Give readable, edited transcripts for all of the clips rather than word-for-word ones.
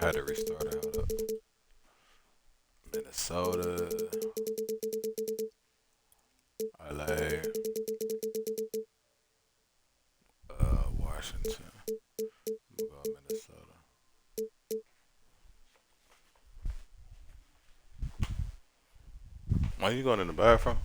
I had to restart it. Hold up. Minnesota, LA, Washington. We'll go Minnesota. Why you going in the bathroom?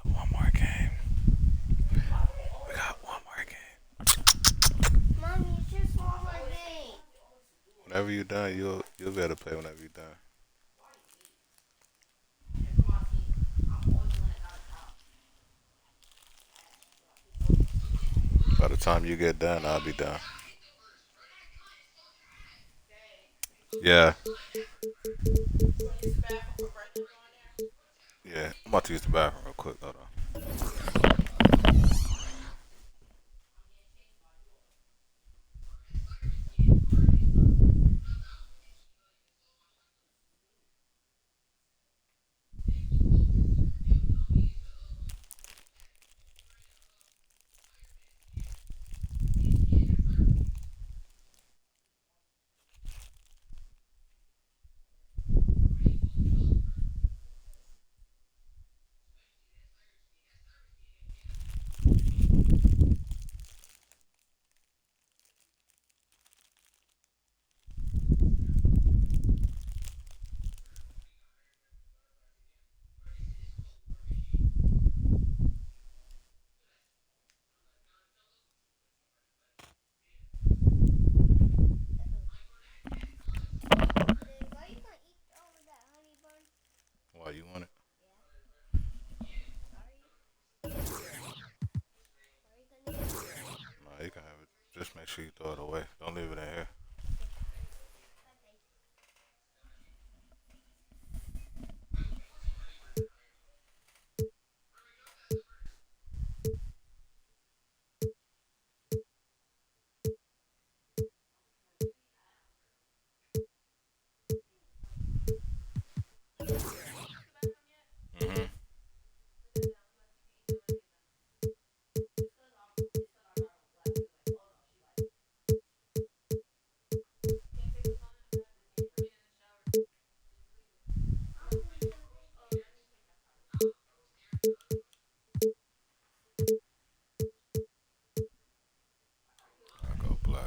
One more game. We got one more game. Mommy, it's just one more game. Whenever you're done, you'll be able to play whenever you're done. By the time you get done, I'll be done. Yeah. Yeah. I'm about to use the bathroom real quick. Hold on. Why you gonna eat all of that honey bun? Why you want it? Why are you gonna eat it? No, you can have it. Just make sure you throw it away. Don't leave it in here. Mm-hmm. I go black.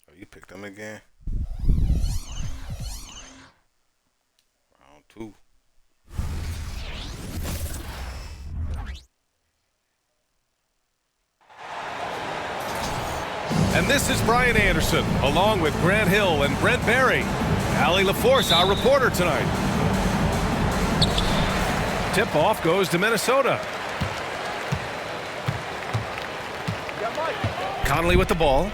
Oh, you picked them again? Round two. And this is Brian Anderson, along with Grant Hill and Brent Barry. Allie LaForce, our reporter tonight. Tip-off goes to Minnesota. Connolly with the ball.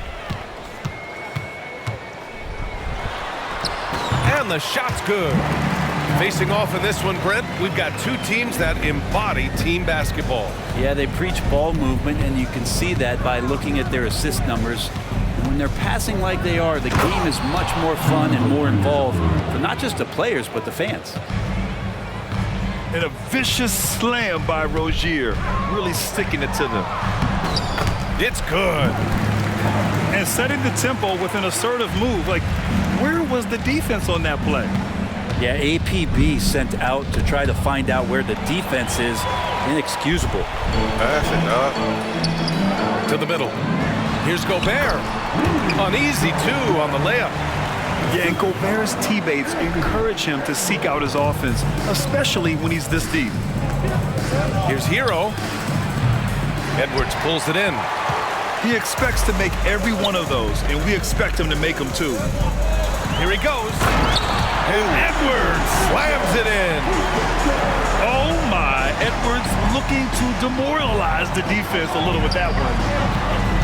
And the shot's good. Facing off in this one, Brent, we've got two teams that embody team basketball. Yeah, they preach ball movement, and you can see that by looking at their assist numbers. And when they're passing like they are, the game is much more fun and more involved for not just the players, but the fans. And a vicious slam by Rozier, really sticking it to them. It's good. And setting the tempo with an assertive move. Like, where was the defense on that play? Yeah, APB sent out to try to find out where the defense is. Inexcusable. Pass it, dog. To the middle. Here's Gobert. Uneasy, too, on the layup. Yeah, and Gobert's teammates encourage him to seek out his offense, especially when he's this deep. Here's Hero. Edwards pulls it in. He expects to make every one of those, and we expect him to make them too. Here he goes. And Edwards slams it in. Oh my, Edwards looking to demoralize the defense a little with that one.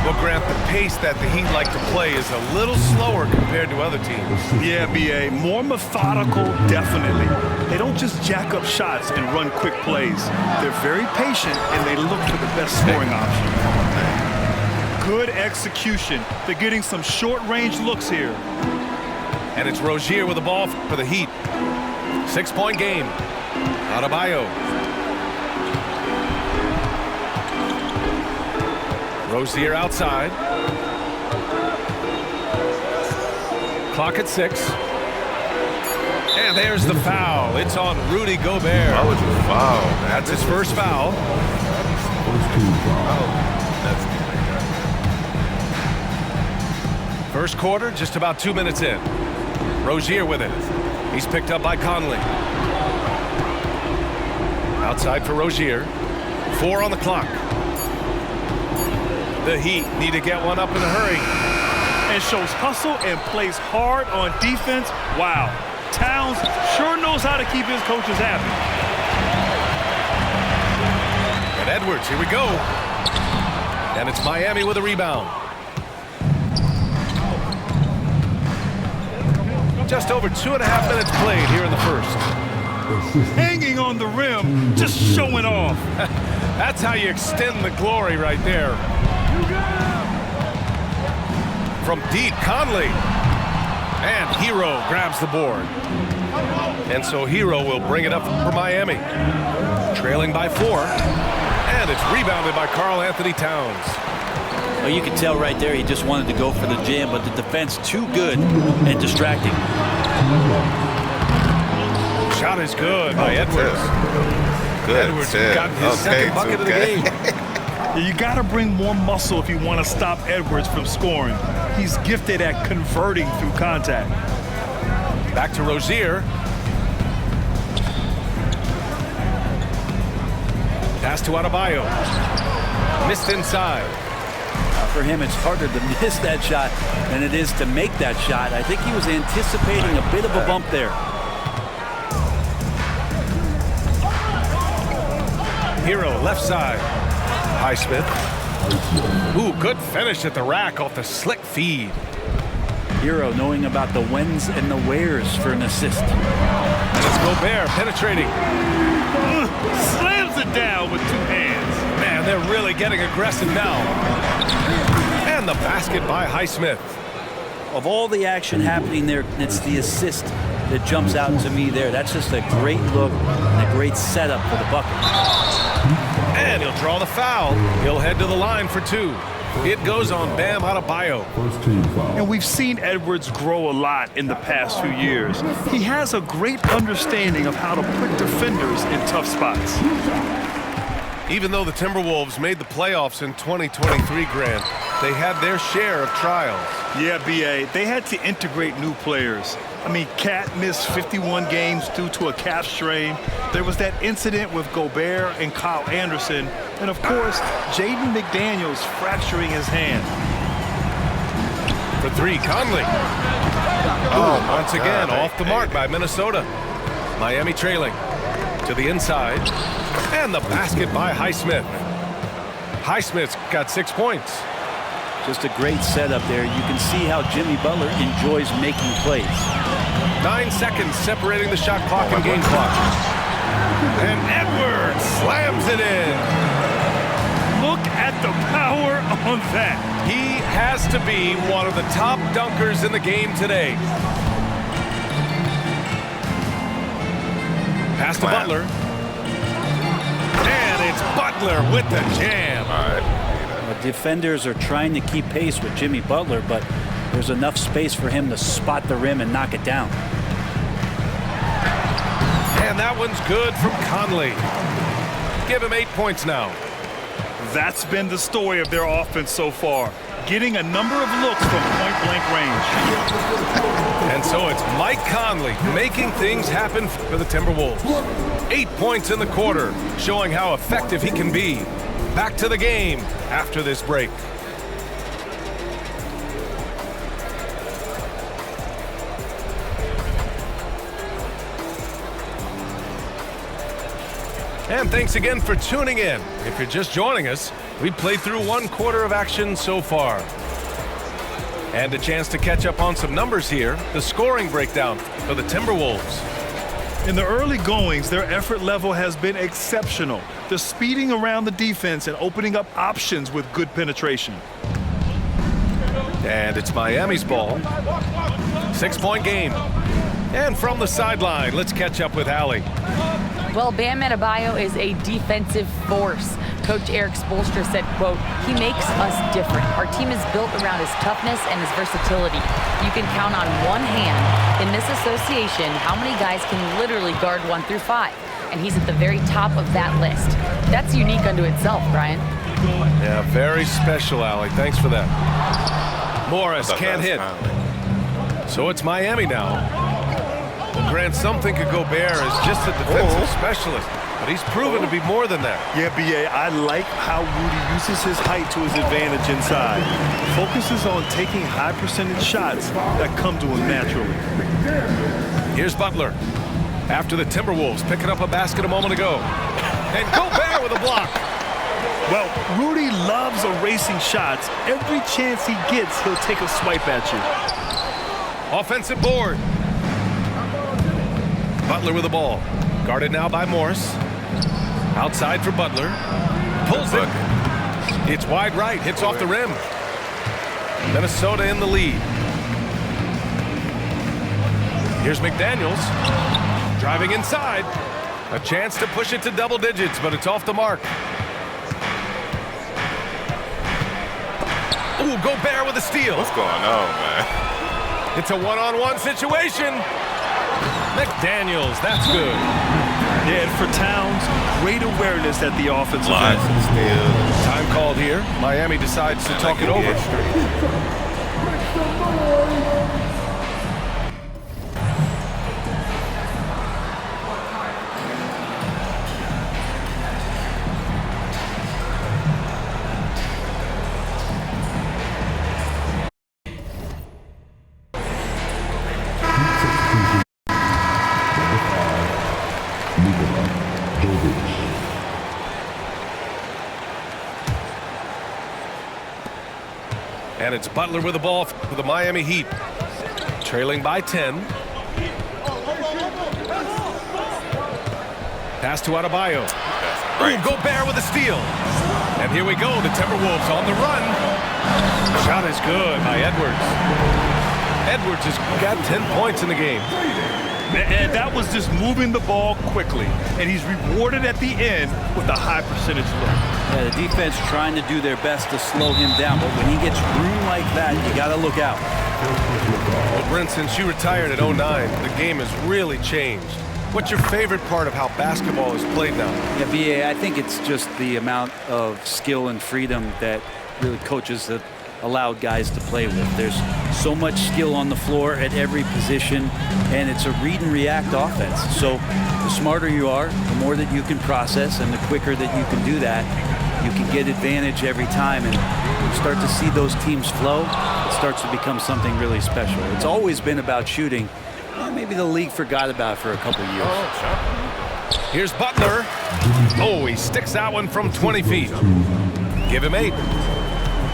Well, Grant, the pace that the Heat like to play is a little slower compared to other teams. Yeah, B.A., more methodical, definitely. They don't just jack up shots and run quick plays. They're very patient, and they look for the best scoring option. Good execution. They're getting some short-range looks here. And it's Rozier with the ball for the Heat. 6-point game. Adebayo. Rozier outside. Clock at 6. And there's the foul. It's on Rudy Gobert. Why would you foul, man? That's his first foul. First quarter, just about 2 minutes in. Rozier with it. He's picked up by Conley. Outside for Rozier. 4 on the clock. The Heat need to get one up in a hurry. And shows hustle and plays hard on defense. Wow. Towns sure knows how to keep his coaches happy. And Edwards, here we go. And it's Miami with a rebound. Just over 2.5 minutes played here in the first. Hanging on the rim, just showing off. That's how you extend the glory right there. From deep, Conley. And Hero grabs the board. And so Hero will bring it up for Miami. Trailing by 4. And it's rebounded by Karl Anthony Towns. Well, you can tell right there he just wanted to go for the jam, but the defense too good and distracting. Shot is good by Edwards. Good. Edwards got his second bucket of the game. You got to bring more muscle if you want to stop Edwards from scoring. He's gifted at converting through contact. Back to Rozier. Pass to Adebayo. Missed inside. For him, it's harder to miss that shot than it is to make that shot. I think he was anticipating a bit of a bump there. Hero, left side. Highsmith. Ooh, good finish at the rack off the slick feed. Hero knowing about the whens and the wheres for an assist. And it's Gobert penetrating. Slams it down with 2 hands. Man, they're really getting aggressive now. And the basket by Highsmith. Of all the action happening there, it's the assist that jumps out to me there. That's just a great look and a great setup for the bucket. And he'll draw the foul. He'll head to the line for 2. It goes on Bam Adebayo. And we've seen Edwards grow a lot in the past few years. He has a great understanding of how to put defenders in tough spots. Even though the Timberwolves made the playoffs in 2023, Grant, they had their share of trials. Yeah, B.A., they had to integrate new players. I mean, Cat missed 51 games due to a calf strain. There was that incident with Gobert and Kyle Anderson. And, of course, Jaden McDaniels fracturing his hand. For 3, Conley. Once again, off the mark by Minnesota. Miami trailing. To the inside. And the basket by Highsmith. Highsmith's got 6 points. Just a great setup there. You can see how Jimmy Butler enjoys making plays. 9 seconds separating the shot clock and game clock. And Edwards slams it in. Look at the power on that. He has to be one of the top dunkers in the game today. Pass to Butler. Butler with the jam. All right. The defenders are trying to keep pace with Jimmy Butler, but there's enough space for him to spot the rim and knock it down. And that one's good from Conley. Give him 8 points now. That's been the story of their offense so far, getting a number of looks from point-blank range. And so it's Mike Conley making things happen for the Timberwolves. 8 points in the quarter, showing how effective he can be. Back to the game after this break. And thanks again for tuning in. If you're just joining us, we played through 1 quarter of action so far. And a chance to catch up on some numbers here. The scoring breakdown for the Timberwolves. In the early goings, their effort level has been exceptional. They're speeding around the defense and opening up options with good penetration. And it's Miami's ball. 6-point game. And from the sideline, let's catch up with Allie. Well, Bam Adebayo is a defensive force. Coach Eric Spoelstra said, quote, "He makes us different. Our team is built around his toughness and his versatility. You can count on one hand in this association how many guys can literally guard 1 through 5. And he's at the very top of that list. That's unique unto itself, Brian." Yeah, very special, Allie. Thanks for that. Morris can't hit. So it's Miami now. Well, Grant, some think of Gobert as just a defensive specialist, but he's proven to be more than that. Yeah, B.A., I like how Rudy uses his height to his advantage inside. Focuses on taking high percentage shots that come to him naturally. Here's Butler. After the Timberwolves picking up a basket a moment ago. And Gobert with a block. Well, Rudy loves erasing shots. Every chance he gets, he'll take a swipe at you. Offensive board. Butler with the ball. Guarded now by Morris. Outside for Butler. Pulls it. It's wide right. Hits off the rim. Minnesota in the lead. Here's McDaniels. Driving inside. A chance to push it to double digits, but it's off the mark. Ooh, Gobert with a steal. What's going on, man? It's a one-on-one situation. McDaniels, that's good. Yeah, and for Towns, great awareness at the offensive end. Time called here. Miami decides to talk it over. And it's Butler with the ball for the Miami Heat. Trailing by 10. Pass to Adebayo. Ooh, Gobert with a steal. And here we go. The Timberwolves on the run. Shot is good by Edwards. Edwards has got 10 points in the game. And that was just moving the ball quickly. And he's rewarded at the end with a high percentage look. Yeah, the defense trying to do their best to slow him down, but when he gets room like that, you got to look out. Well, Brent, since you retired at 09, the game has really changed. What's your favorite part of how basketball is played now? Yeah, BA, I think it's just the amount of skill and freedom that really coaches have allowed guys to play with. There's so much skill on the floor at every position, and it's a read and react offense. So the smarter you are, the more that you can process, and the quicker that you can do that, you can get advantage every time, and you start to see those teams flow. It starts to become something really special. It's always been about shooting. Maybe the league forgot about it for a couple years. Here's Butler. Oh, he sticks that one from 20 feet. Give him 8.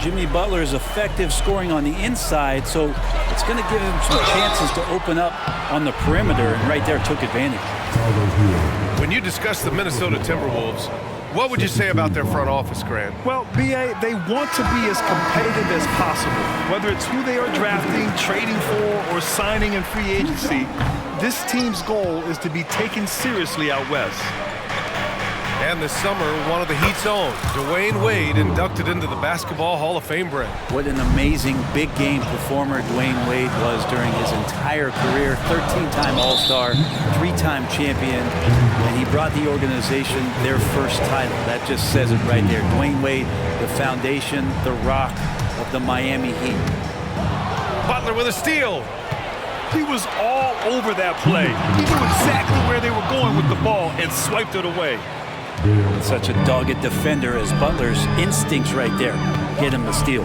Jimmy Butler is effective scoring on the inside, so it's going to give him some chances to open up on the perimeter, and right there took advantage. When you discuss the Minnesota Timberwolves, what would you say about their front office, Grant? Well, B.A., they want to be as competitive as possible. Whether it's who they are drafting, trading for, or signing in free agency, this team's goal is to be taken seriously out west. And this summer, one of the Heat's own, Dwayne Wade, inducted into the Basketball Hall of Fame break. What an amazing big game performer Dwayne Wade was during his entire career. 13-time All-Star, 3-time champion, and he brought the organization their first title. That just says it right there. Dwayne Wade, the foundation, the rock of the Miami Heat. Butler with a steal. He was all over that play. He knew exactly where they were going with the ball and swiped it away. Such a dogged defender as Butler's instincts right there get him the steal.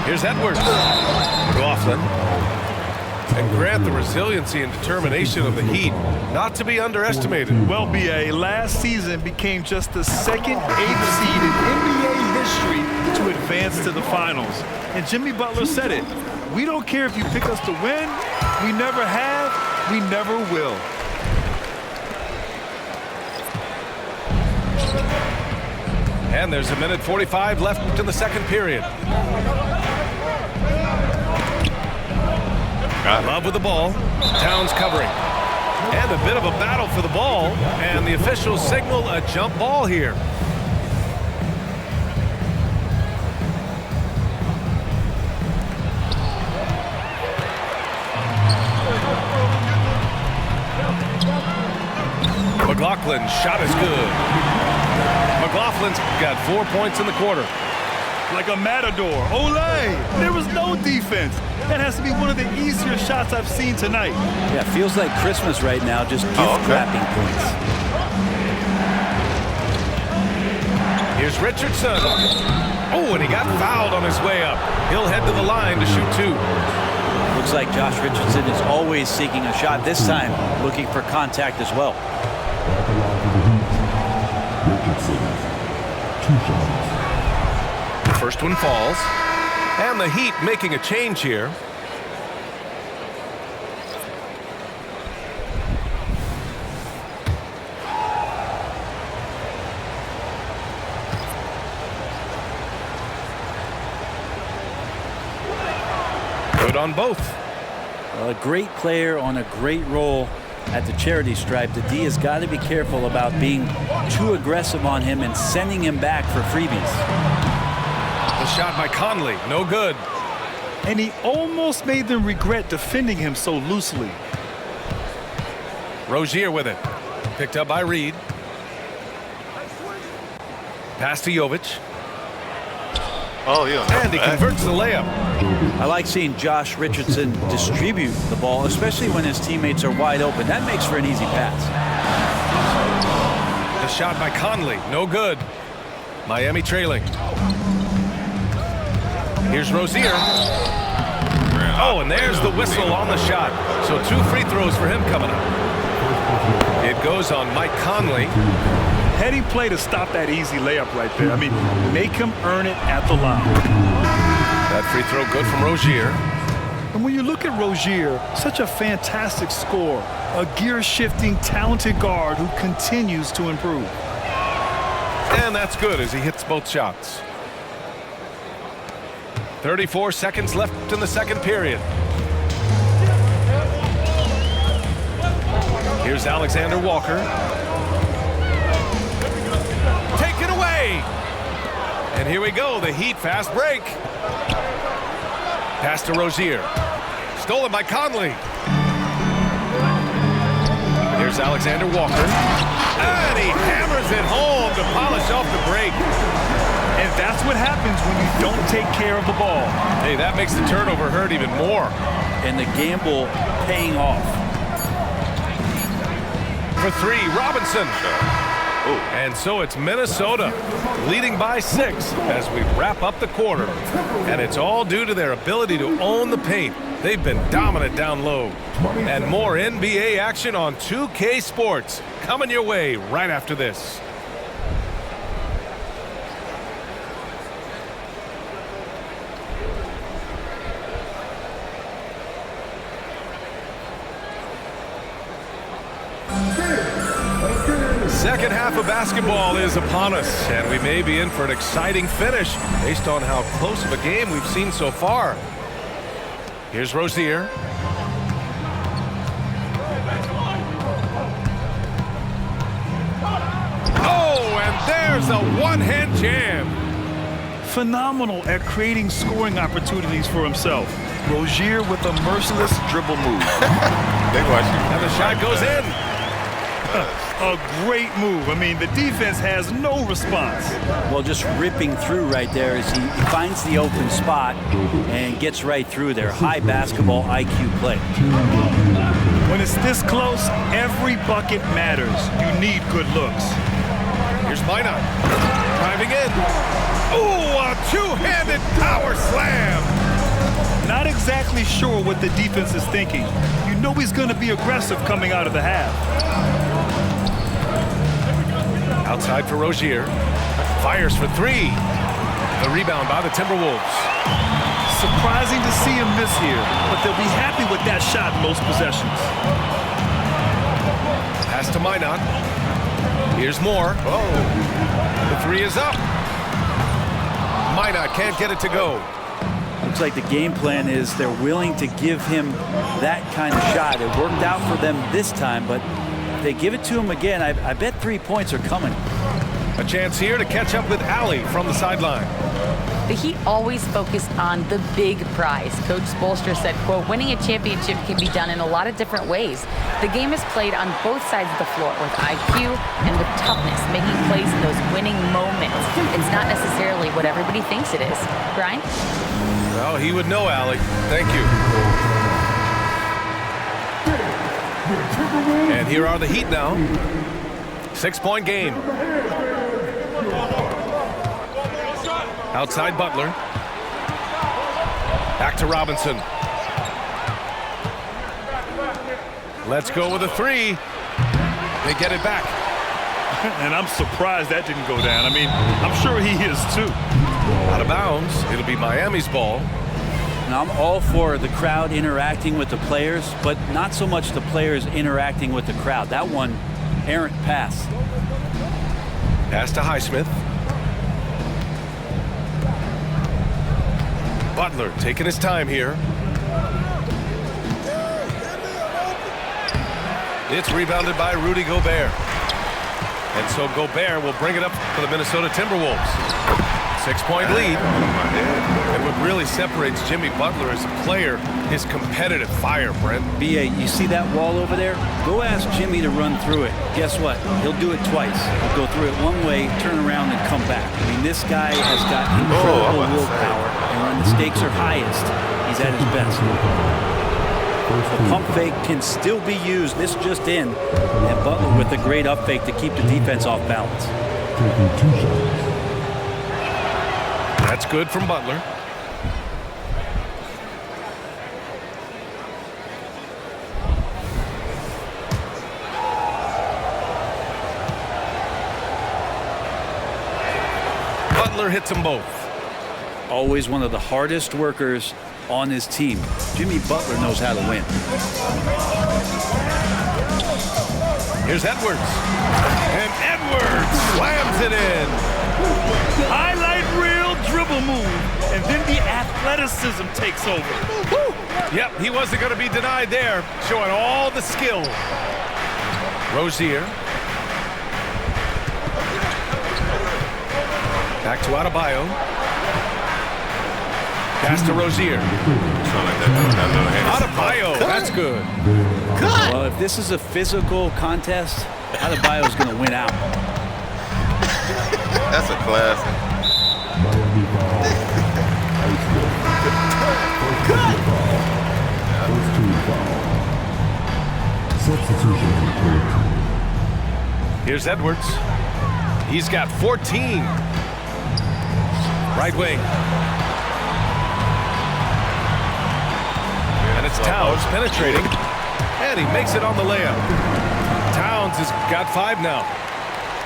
Here's Edwards. McLaughlin. And Grant, the resiliency and determination of the Heat, not to be underestimated. Well, B.A., last season became just the second 8th seed in NBA history to advance to the finals. And Jimmy Butler said it. We don't care if you pick us to win. We never have. We never will. And there's a minute 45 left in the second period. Love with the ball. Towns covering. And a bit of a battle for the ball. And the officials signal a jump ball here. McLaughlin's shot is good. McLaughlin's got 4 points in the quarter. Like a matador. Olé! There was no defense. That has to be one of the easier shots I've seen tonight. Yeah, feels like Christmas right now, just gift-wrapping points. Here's Richardson. Oh, and he got fouled on his way up. He'll head to the line to shoot 2. Looks like Josh Richardson is always seeking a shot, this time looking for contact as well. The first one falls. And the Heat making a change here. Good on both. A great player on a great role at the charity stripe. The D has got to be careful about being too aggressive on him and sending him back for freebies. The shot by Conley, no good. And he almost made them regret defending him so loosely. Rozier with it. Picked up by Reed. Pass to Jovic. Oh, yeah. And he converts the layup. I like seeing Josh Richardson distribute the ball, especially when his teammates are wide open. That makes for an easy pass. The shot by Conley, no good. Miami trailing. Here's Rozier. Oh, and there's the whistle on the shot. So 2 free throws for him coming up. It goes on Mike Conley. Heady play to stop that easy layup right there. I mean, make him earn it at the line. That free throw good from Rozier. And when you look at Rozier, such a fantastic scorer, a gear-shifting, talented guard who continues to improve. And that's good as he hits both shots. 34 seconds left in the second period. Here's Alexander Walker. Take it away. And here we go, the Heat fast break. Pass to Rozier. Stolen by Conley. Here's Alexander Walker. And he hammers it home to polish off the break. And that's what happens when you don't take care of the ball. Hey, that makes the turnover hurt even more. And the gamble paying off. For 3, Robinson. And so it's Minnesota leading by 6 as we wrap up the quarter. And it's all due to their ability to own the paint. They've been dominant down low. And more NBA action on 2K Sports coming your way right after this. Second half of basketball is upon us, and we may be in for an exciting finish based on how close of a game we've seen so far. Here's Rozier. is a one-hand jam. Phenomenal at creating scoring opportunities for himself. Rozier with a merciless dribble move. And the shot goes in. A great move. I mean, the defense has no response. Well, just ripping through right there as he finds the open spot and gets right through there. High basketball IQ play. When it's this close, every bucket matters. You need good looks. Here's Minot. Driving in. Ooh, a two-handed power slam. Not exactly sure what the defense is thinking. You know he's going to be aggressive coming out of the half. Outside for Rozier. Fires for three. The rebound by the Timberwolves. Surprising to see him miss here, but they'll be happy with that shot most possessions. Pass to Minot. Here's more. The three is up. Minot can't get it to go. Looks like the game plan is they're willing to give him that kind of shot. It worked out for them this time, but if they give it to him again, I bet 3 points are coming. A chance here to catch up with Allie from the sideline. The Heat always focused on the big prize. Coach Spoelstra said, quote, winning a championship can be done in a lot of different ways. The game is played on both sides of the floor with IQ and with toughness, making plays in those winning moments. It's not necessarily what everybody thinks it is. Brian? Well, he would know, Allie. Thank you. And here are the Heat now. 6-point game. Outside Butler. Back to Robinson. Let's go with a three. They get it back. And I'm surprised that didn't go down. I mean, I'm sure he is too. Out of bounds. It'll be Miami's ball. Now, I'm all for the crowd interacting with the players, but not so much the players interacting with the crowd. That one, errant pass. Pass to Highsmith. Butler taking his time here. It's rebounded by Rudy Gobert. And so Gobert will bring it up for the Minnesota Timberwolves. 6-point lead. And what really separates Jimmy Butler as a player, his competitive fire, Brent. B.A., you see that wall over there? Go ask Jimmy to run through it. Guess what? He'll do it twice. He'll go through it one way, turn around, and come back. I mean, this guy has got incredible willpower, and when the stakes are highest, he's at his best. The pump fake can still be used. This just in. And Butler with a great up fake to keep the defense off balance. That's good from Butler. Butler hits them both. Always one of the hardest workers on his team. Jimmy Butler knows how to win. Here's Edwards. And Edwards slams it in. Highlight reel dribble move, and then the athleticism takes over. Woo. Yep, he wasn't going to be denied there, showing all the skill. Rozier. Back to Adebayo. Pass to Rozier. Adebayo, that's good. Well, if this is a physical contest, Adebayo's going to win out. That's a classic. Here's Edwards. He's got 14. Right wing. And it's Towns penetrating. And he makes it on the layup. Towns has got 5 now.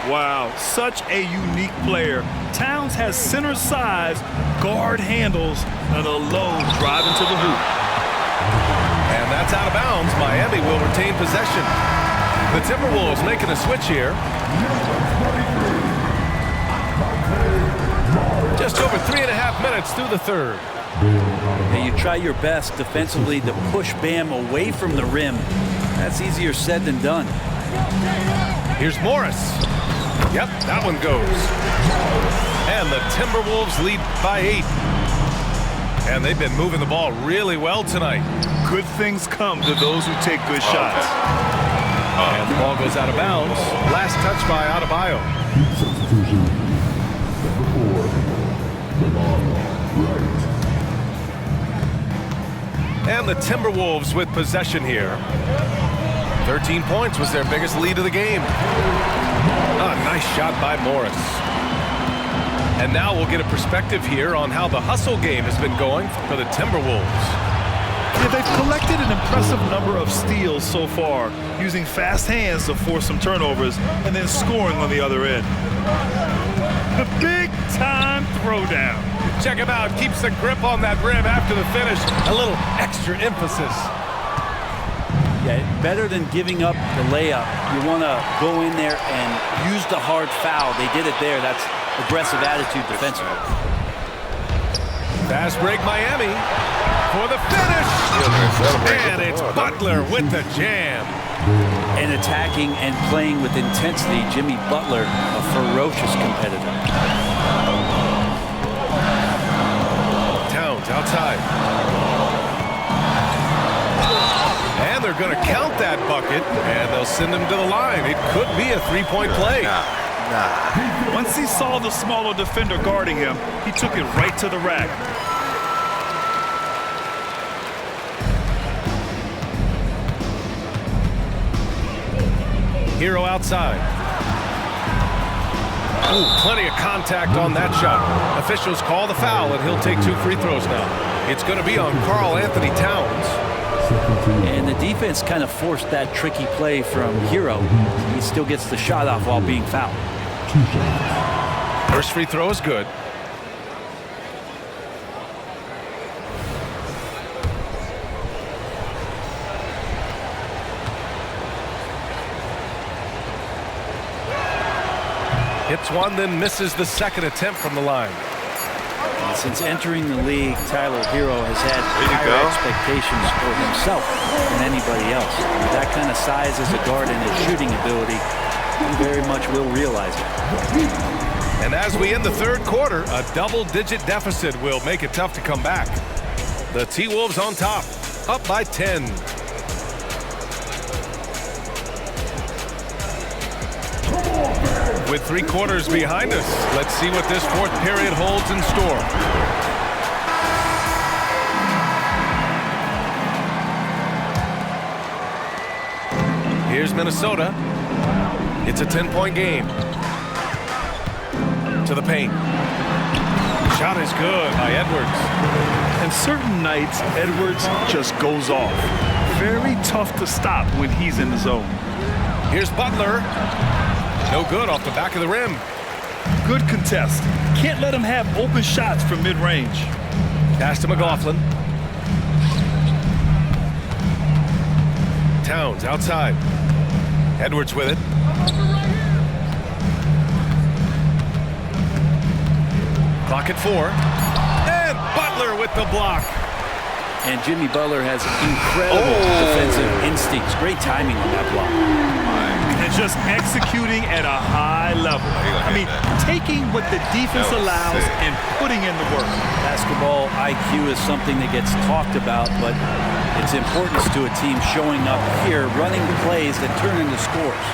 Wow, such a unique player. Towns has center size, guard handles, and a low drive into the hoop. And that's out of bounds. Miami will retain possession. The Timberwolves making a switch here. Just over 3.5 minutes through the third. And you try your best defensively to push Bam away from the rim. That's easier said than done. Here's Morris. Yep, that one goes. And the Timberwolves lead by 8. And they've been moving the ball really well tonight. Good things come to those who take good shots. And the ball goes out of bounds. Last touch by Adebayo. Substitution. Number 4, right. And the Timberwolves with possession here. 13 points was their biggest lead of the game. A nice shot by Morris. And now we'll get a perspective here on how the hustle game has been going for the Timberwolves. Yeah, they've collected an impressive number of steals so far, using fast hands to force some turnovers and then scoring on the other end. The big-time throwdown. Check him out. Keeps the grip on that rim after the finish. A little extra emphasis. Yeah, better than giving up the layup. You want to go in there and use the hard foul. They did it there. That's aggressive attitude defensively. Fast break Miami for the finish. And it's Butler with the jam. And attacking and playing with intensity, Jimmy Butler, a ferocious competitor. Towns outside. And they're going to count that bucket, and they'll send him to the line. It could be a three-point play. Once he saw the smaller defender guarding him, he took it right to the rack. Hero outside. Ooh, plenty of contact on that shot. Officials call the foul, and he'll take 2 free throws now. It's going to be on Karl Anthony Towns. And the defense kind of forced that tricky play from Hero. He still gets the shot off while being fouled. First free throw is good. Hits one, then misses the second attempt from the line. And since entering the league, Tyler Hero has had higher expectations for himself than anybody else. With that kind of size as a guard and his shooting ability, he very much will realize it. And as we end the third quarter, a double-digit deficit will make it tough to come back. The T-Wolves on top, up by 10. With 3 quarters behind us, let's see what this fourth period holds in store. Here's Minnesota. It's a 10-point game. To the paint. Shot is good by Edwards. And certain nights, Edwards just goes off. Very tough to stop when he's in the zone. Here's Butler. No good off the back of the rim. Good contest. Can't let him have open shots from mid-range. Pass to McLaughlin. Towns outside. Edwards with it. Clock at 4. And Butler with the block. And Jimmy Butler has incredible defensive instincts. Great timing on that block. And just executing at a high level. I mean, taking what the defense allows and putting in the work. Basketball IQ is something that gets talked about, but its importance to a team showing up here, running plays that turn into scores.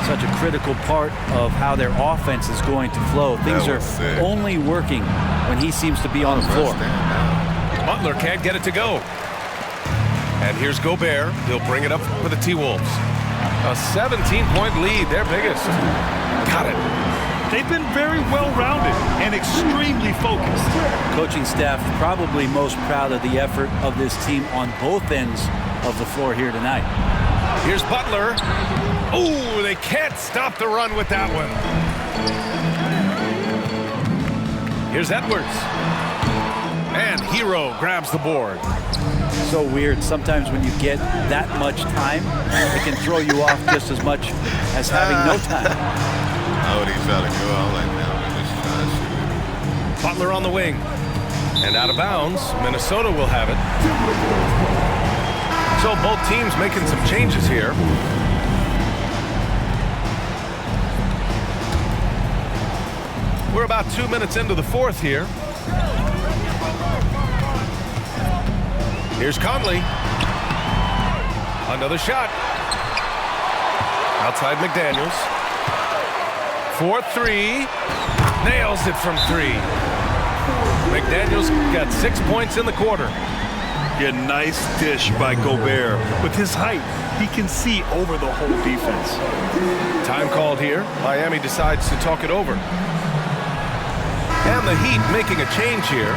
Such a critical part of how their offense is going to flow. Things are only working when he seems to be on the floor. Butler can't get it to go. And here's Gobert. He'll bring it up for the T-Wolves. A 17-point lead, their biggest. Got it. They've been very well-rounded and extremely focused. Coaching staff probably most proud of the effort of this team on both ends of the floor here tonight. Here's Butler. Ooh, they can't stop the run with that one. Here's Edwards. And Hero grabs the board. So weird. Sometimes when you get that much time, it can throw you off just as much as having no time. Oh, he's trying to go out like that. We're just trying to shoot. Butler on the wing. And out of bounds. Minnesota will have it. So both teams making some changes here. We're about 2 minutes into the fourth here. Here's Conley. Another shot. Outside McDaniels. 4-3. Nails it from 3. McDaniels got 6 points in the quarter. Yeah, nice dish by Gobert. With his height, he can see over the whole defense. Time called here. Miami decides to talk it over. And the Heat making a change here.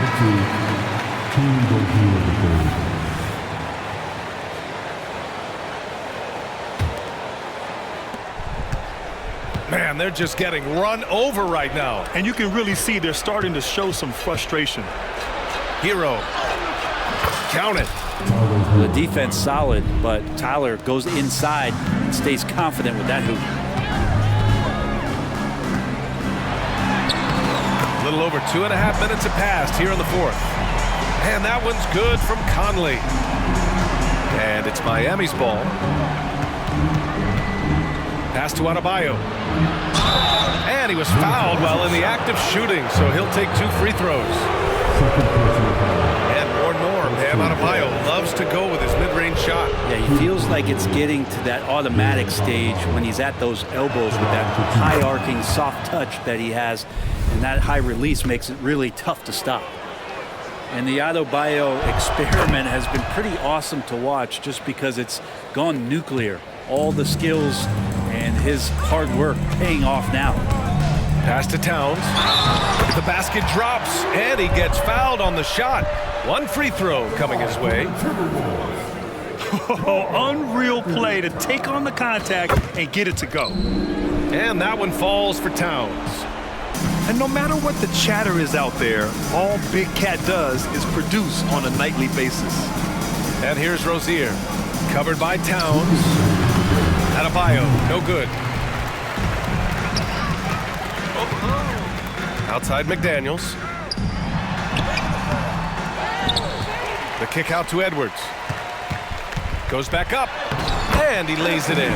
Man, they're just getting run over right now. And you can really see they're starting to show some frustration. Hero. Count it. The defense solid, but Tyler goes inside and stays confident with that hoop. A little over 2.5 minutes have passed here in the fourth. And that one's good from Conley. And it's Miami's ball. Pass to Adebayo. And he was fouled while in the act of shooting, so he'll take 2 free throws. And more Norm. Bam Adebayo loves to go with his mid-range shot. Yeah, he feels like it's getting to that automatic stage when he's at those elbows with that high-arcing, soft touch that he has. And that high release makes it really tough to stop. And the Adebayo experiment has been pretty awesome to watch just because it's gone nuclear. All the skills and his hard work paying off now. Pass to Towns. The basket drops, and he gets fouled on the shot. 1 free throw coming his way. Unreal play to take on the contact and get it to go. And that one falls for Towns. And no matter what the chatter is out there, all Big Cat does is produce on a nightly basis. And here's Rozier. Covered by Towns. Adebayo, no good. Outside McDaniels. The kick out to Edwards. Goes back up. And he lays it in.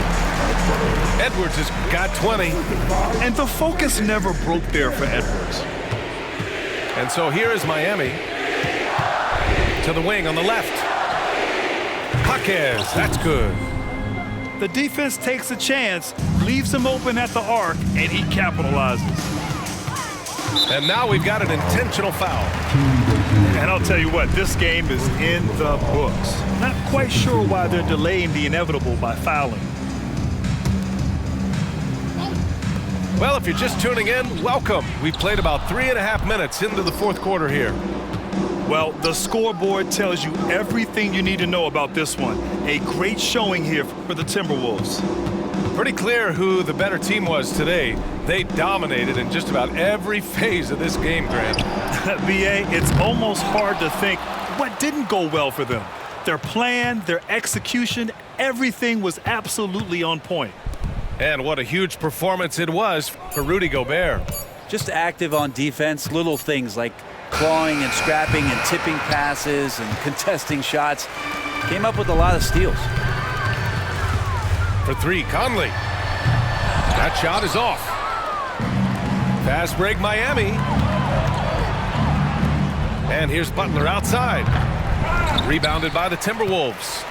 Edwards has got 20. And the focus never broke there for Edwards. And so here is Miami. To the wing on the left. Jaquez, that's good. The defense takes a chance, leaves him open at the arc, and he capitalizes. And now we've got an intentional foul. And I'll tell you what, this game is in the books. Not quite sure why they're delaying the inevitable by fouling. Well, if you're just tuning in, welcome. We've played about 3.5 minutes into the fourth quarter here. Well, the scoreboard tells you everything you need to know about this one. A great showing here for the Timberwolves. Pretty clear who the better team was today. They dominated in just about every phase of this game, Grant. B.A., it's almost hard to think what didn't go well for them. Their plan, their execution, everything was absolutely on point. And what a huge performance it was for Rudy Gobert. Just active on defense, little things like clawing and scrapping and tipping passes and contesting shots. Came up with a lot of steals. For 3, Conley. That shot is off. Fast break, Miami. And here's Butler outside. Rebounded by the Timberwolves.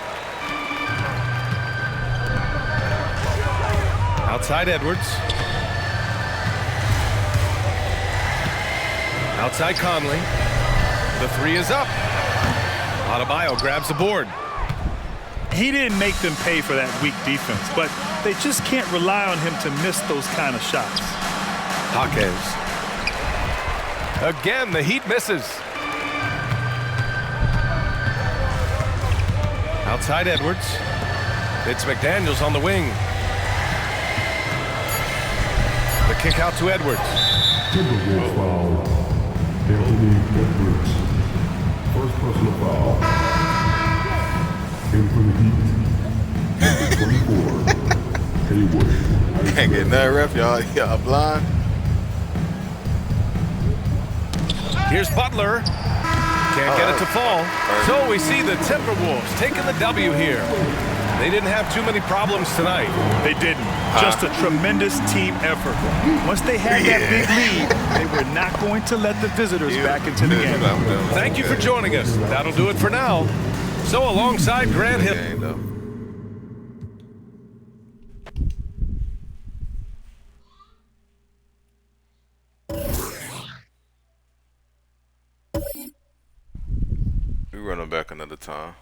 Outside Edwards. Outside Conley. The 3 is up. Adebayo grabs the board. He didn't make them pay for that weak defense, but they just can't rely on him to miss those kind of shots. Jaquez. Again, the Heat misses. Outside Edwards. It's McDaniels on the wing. The kick out to Edwards. Timberwolves foul. Anthony Edwards. First personal foul. In for the Heat. 24. Hayward. Can't get that ref, y'all. Y'all blind. Here's Butler. Can't get it to fall. So we see the Timberwolves taking the W here. They didn't have too many problems tonight. They didn't. Just a tremendous team effort. Once they had that big lead, they were not going to let the visitors back into the game. Thank you for joining us. That'll do it for now. So alongside Grant Hill. We run them back another time.